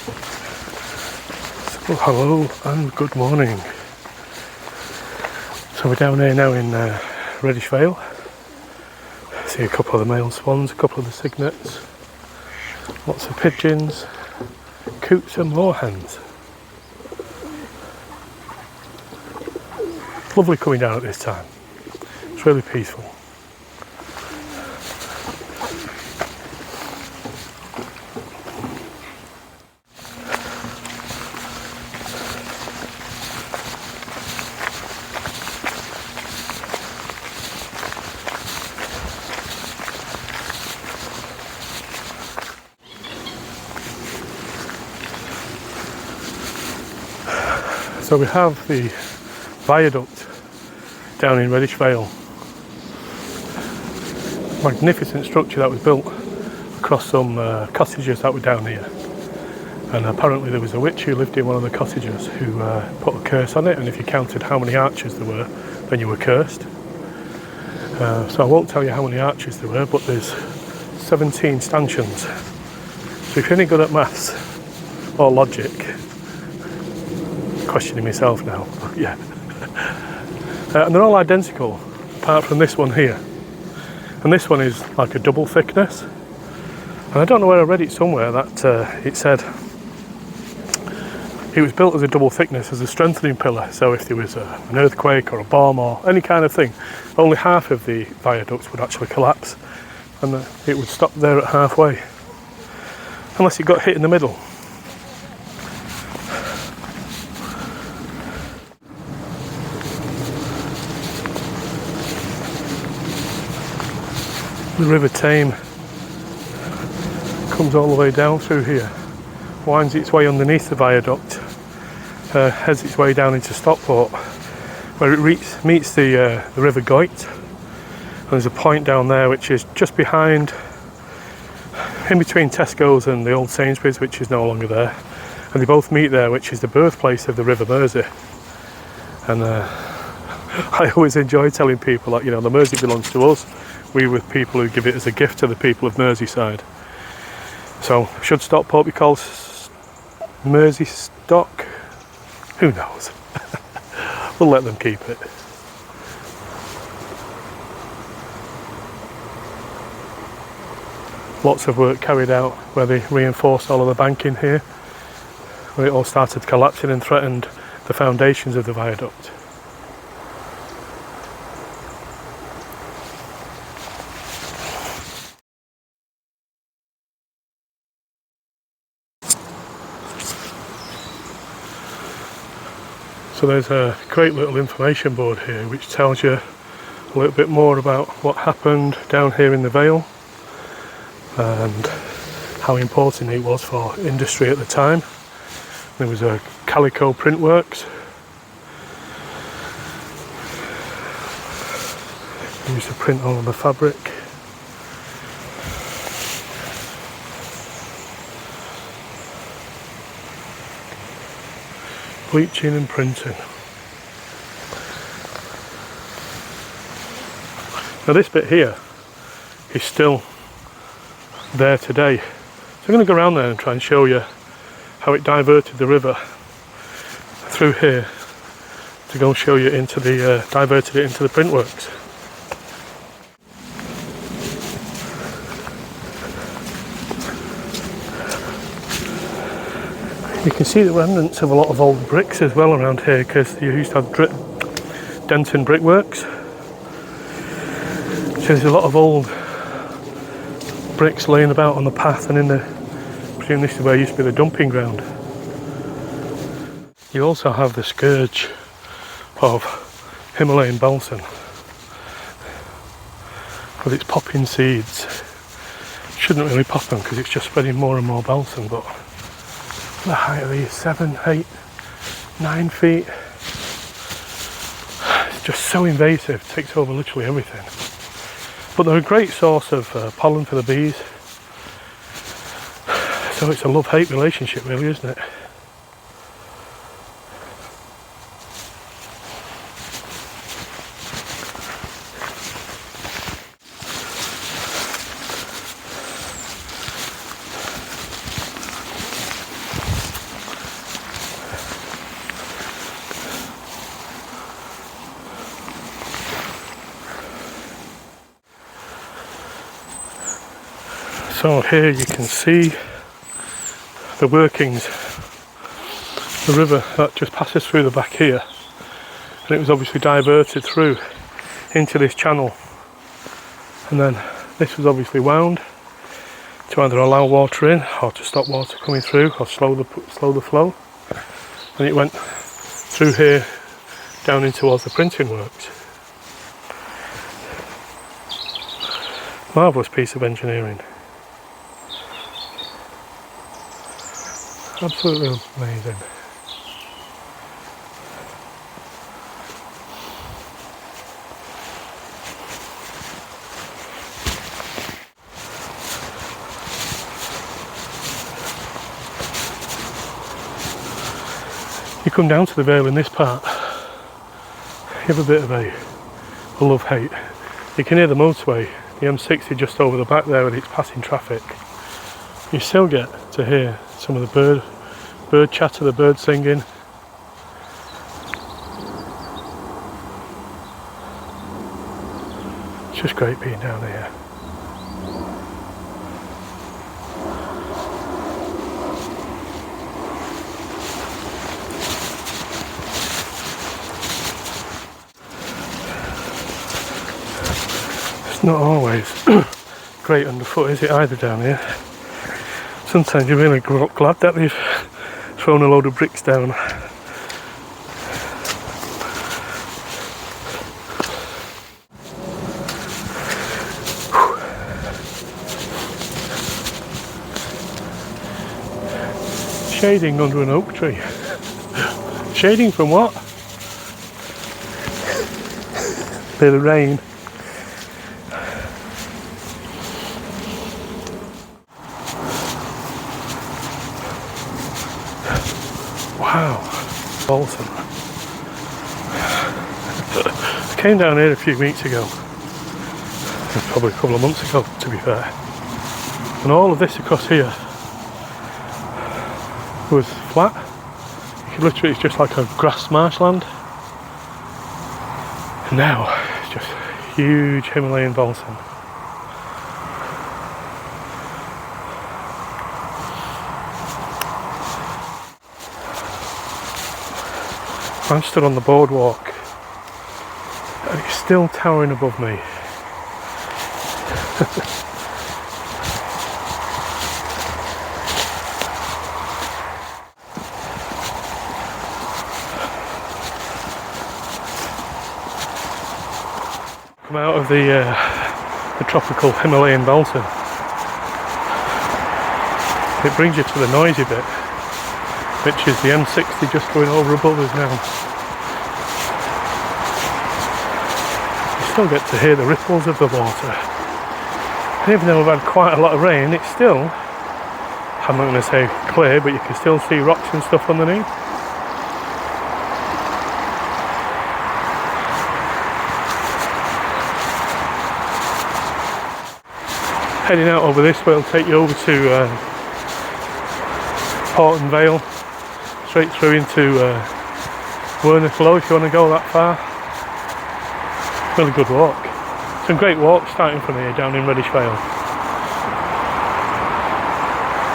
Well, hello and good morning. So we're down here now in Reddish Vale. See a couple of the male swans, a couple of the cygnets, lots of pigeons, coots and moorhens. Lovely coming down at this time. It's really peaceful. So we have the viaduct down in Reddish Vale. Magnificent structure that was built across some cottages that were down here. And apparently there was a witch who lived in one of the cottages who put a curse on it, and if you counted how many arches there were, then you were cursed. So I won't tell you how many arches there were, but there's 17 stanchions. So if you're any good at maths or logic, questioning myself now, but yeah. And they're all identical, apart from this one here. And this one is like a double thickness. And I don't know where I read it somewhere that it said it was built as a double thickness as a strengthening pillar. So if there was an earthquake or a bomb or any kind of thing, only half of the viaducts would actually collapse, and it would stop there at halfway, unless it got hit in the middle. The River Tame comes all the way down through here, winds its way underneath the viaduct, heads its way down into Stockport, where it meets the River Goit. And there's a point down there which is just behind, in between Tesco's and the old Sainsbury's, which is no longer there. And they both meet there, which is the birthplace of the River Mersey. And I always enjoy telling people that, you know, the Mersey belongs to us. We were people who give it as a gift to the people of Merseyside. So, should Stockport be called Mersey Stock? Who knows? We'll let them keep it. Lots of work carried out where they reinforced all of the banking here, where it all started collapsing and threatened the foundations of the viaduct. So there's a great little information board here which tells you a little bit more about what happened down here in the Vale and how important it was for industry at the time. There was a calico print works. They used to print all of the fabric. Bleaching and printing. Now this bit here is still there today. So I'm going to go around there and try and show you how it diverted the river through here to go and show you into the diverted it into the print works. You can see the remnants of a lot of old bricks as well around here, because you used to have Denton brickworks. So there's a lot of old bricks laying about on the path, and I presume this is where used to be the dumping ground. You also have the scourge of Himalayan balsam with its popping seeds. Shouldn't really pop them because it's just spreading more and more balsam, but the height of these 7, 8, 9 feet. It's just so invasive, it takes over literally everything. But they're a great source of pollen for the bees. So it's a love-hate relationship really, isn't it? So here you can see the workings, the river that just passes through the back here, and it was obviously diverted through into this channel, and then this was obviously wound to either allow water in or to stop water coming through or slow the flow, and it went through here down in towards the printing works. Marvellous piece of engineering. Absolutely amazing. You come down to the Vale in this part, you have a bit of a love-hate. You can hear the motorway, the M60 just over the back there with its passing traffic. You still get to hear some of the bird chatter, the bird singing. It's just great being down here. It's not always great underfoot, is it, either down here? Sometimes you're really glad that they've thrown a load of bricks down. Shading under an oak tree. Shading from what? Bit of rain. Wow, awesome. I came down here a few weeks ago, probably a couple of months ago to be fair, and all of this across here was flat. You could literally, it's just like a grass marshland, and now it's just huge Himalayan balsam. I'm stood on the boardwalk and it's still towering above me. Come out of the tropical Himalayan balsam. It brings you to the noisy bit, which is the M60 just going over above us now. You still get to hear the ripples of the water. And even though we've had quite a lot of rain, it's still, I'm not going to say clear, but you can still see rocks and stuff underneath. Heading out over this way will take you over to Port and Vale, straight through into Wearmouth Low if you want to go that far. Really good walk. Some great walks starting from here down in Reddish Vale.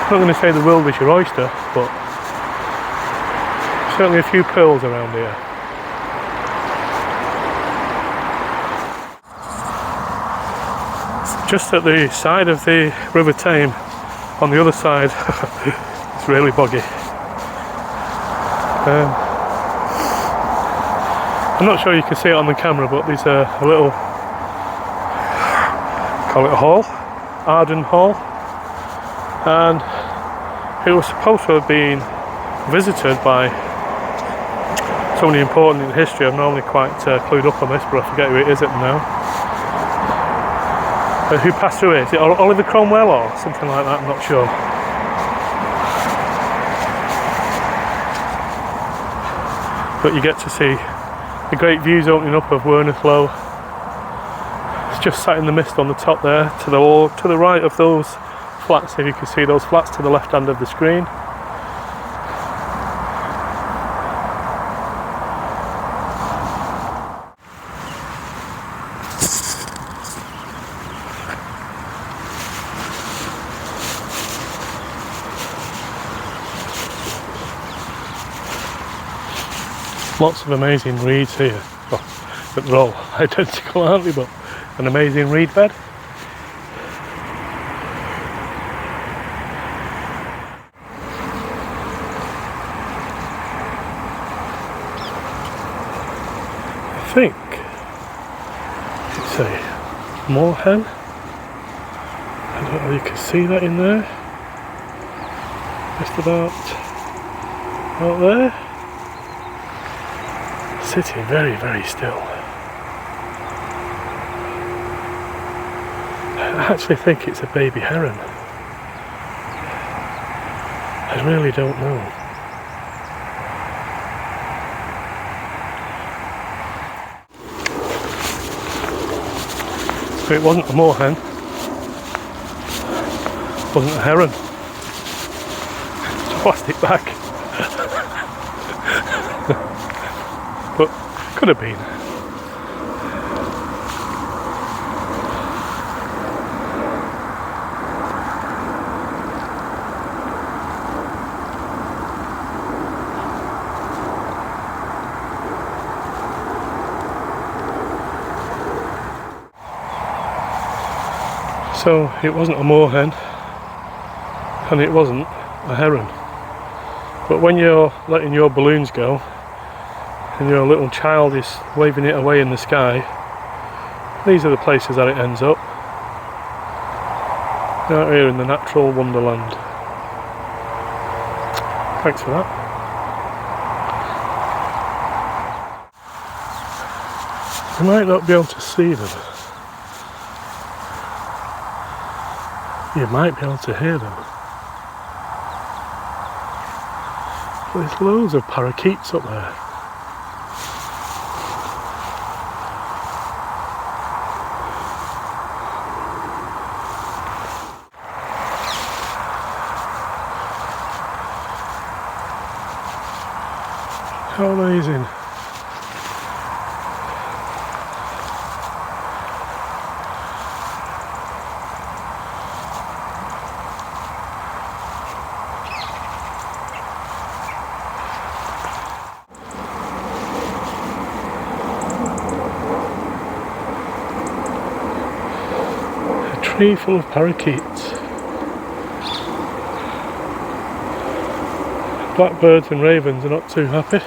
I'm not going to say the world is your oyster, but certainly a few pearls around here. Just at the side of the River Tame, on the other side, it's really boggy. I'm not sure you can see it on the camera, but there's a little, call it a hall, Arden Hall, and it was supposed to have been visited by somebody important in history. I'm normally quite clued up on this, but I forget who it is now. Who passed through it? Is it Oliver Cromwell or something like that? I'm not sure. But you get to see the great views opening up of Wearmouth Low. It's just sat in the mist on the top there, to the right of those flats, if you can see those flats to the left hand of the screen. Lots of amazing reeds here. Well, but they're all identical, aren't they? But an amazing reed bed. I think it's a moorhen. I don't know if you can see that in there. Just about out there. Sitting very, very still. I actually think it's a baby heron. I really don't know. So it wasn't a moorhen. It wasn't a heron. It's a plastic bag. But could have been. So it wasn't a moorhen and it wasn't a heron. But when you're letting your balloons go and your little child is waving it away in the sky, these are the places that it ends up. Out here in the natural wonderland. Thanks for that. You might not be able to see them. You might be able to hear them. There's loads of parakeets up there. How amazing. A tree full of parakeets. Blackbirds and ravens are not too happy.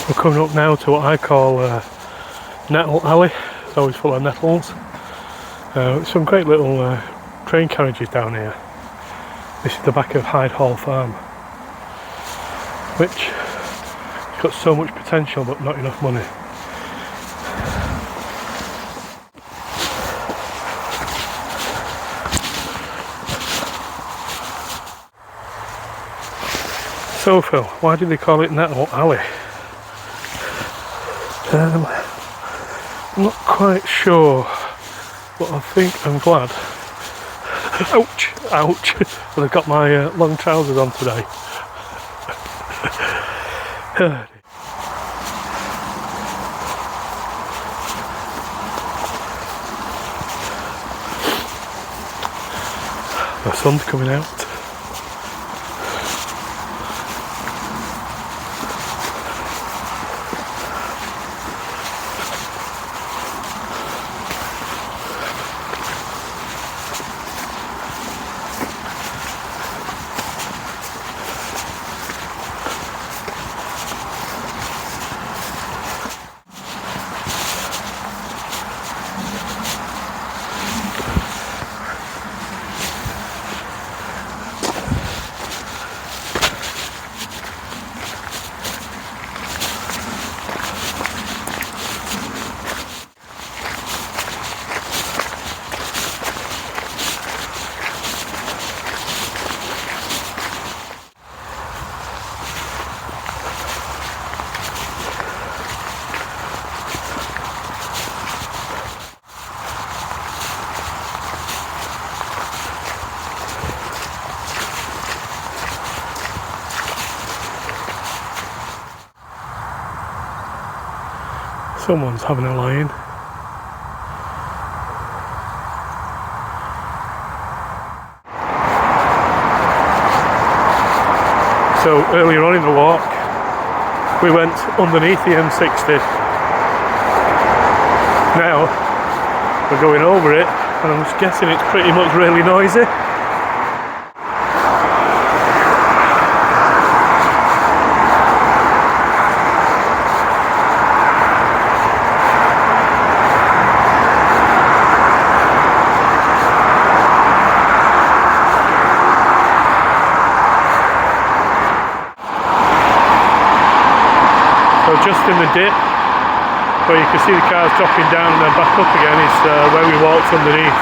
We're coming up now to what I call Nettle Alley. It's always full of nettles. Some great little train carriages down here. This is the back of Hyde Hall Farm, which has got so much potential but not enough money. So Phil, why did they call it Nettle Alley? I'm not quite sure, but I think I'm glad. Ouch! Ouch! But I've got my long trousers on today. The sun's coming out. Someone's having a lie-in. So earlier on in the walk, we went underneath the M60. Now we're going over it, and I'm just guessing it's pretty much really noisy. So just in the dip, where you can see the cars dropping down and then back up again, is where we walked underneath.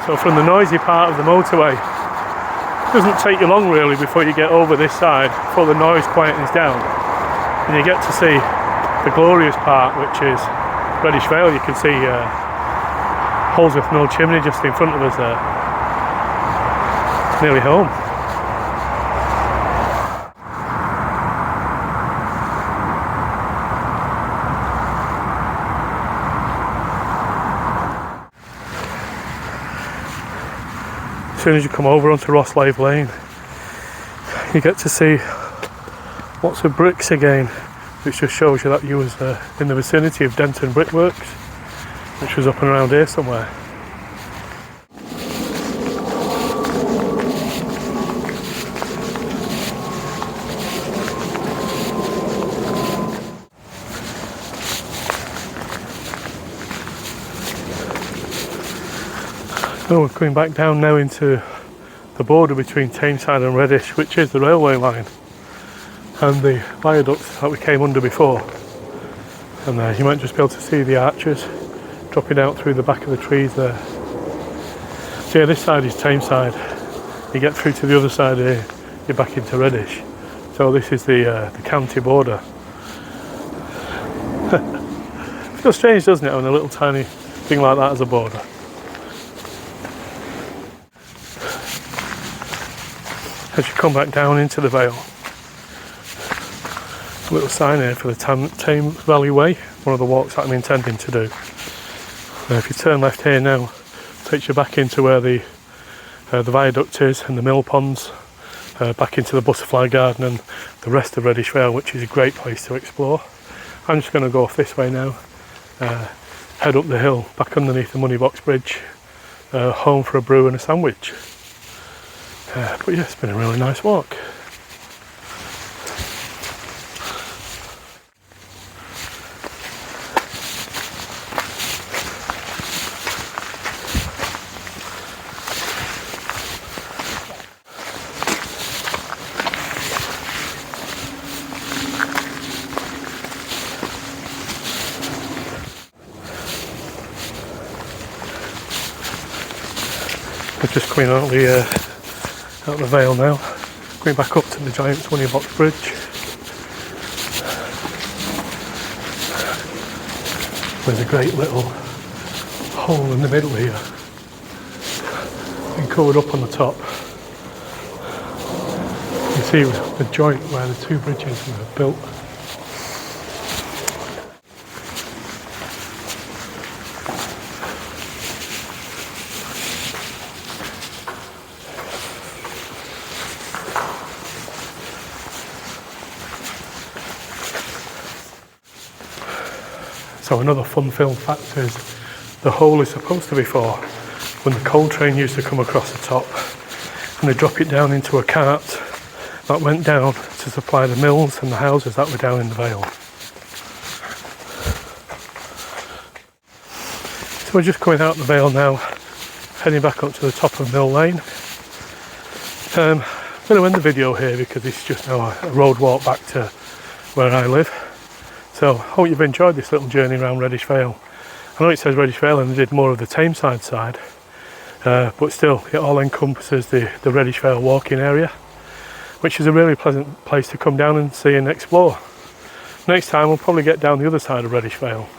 So from the noisy part of the motorway, it doesn't take you long really before you get over this side, before the noise quietens down, and you get to see the glorious part, which is Reddish Vale. You can see Holsworth Mill chimney just in front of us there. Nearly home. As soon as you come over onto Rosslave Lane, you get to see lots of bricks again, which just shows you that you was in the vicinity of Denton Brickworks, which was up and around here somewhere. So we're coming back down now into the border between Tameside and Reddish, which is the railway line and the viaduct that we came under before. And you might just be able to see the arches dropping out through the back of the trees there. So yeah, this side is Tameside. You get through to the other side here, you're back into Reddish. So this is the county border. Feels strange, doesn't it, having a little tiny thing like that as a border. As you come back down into the Vale, a little sign here for the Tame Valley Way, one of the walks that I'm intending to do. If you turn left here now, it takes you back into where the viaduct is and the mill ponds, back into the butterfly garden and the rest of Reddish Vale, which is a great place to explore. I'm just going to go off this way now, head up the hill, back underneath the Money Box Bridge, home for a brew and a sandwich. But yeah, it's been a really nice walk. We're just coming out the Vale now, going back up to the giant Money Box Bridge. There's a great little hole in the middle here, and covered up on the top. You see the joint where the two bridges were built. So another fun-filled fact is the hole is supposed to be for when the coal train used to come across the top, and they drop it down into a cart that went down to supply the mills and the houses that were down in the Vale. So we're just coming out the Vale now, heading back up to the top of Mill Lane. I'm going to end the video here because it's just now a road walk back to where I live. So I hope you've enjoyed this little journey around Reddish Vale. I know it says Reddish Vale and I did more of the Tameside side, but still it all encompasses the Reddish Vale walking area, which is a really pleasant place to come down and see and explore. Next time we'll probably get down the other side of Reddish Vale,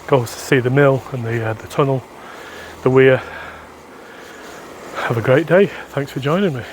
go to see the mill and the tunnel, the weir. Have a great day. Thanks for joining me.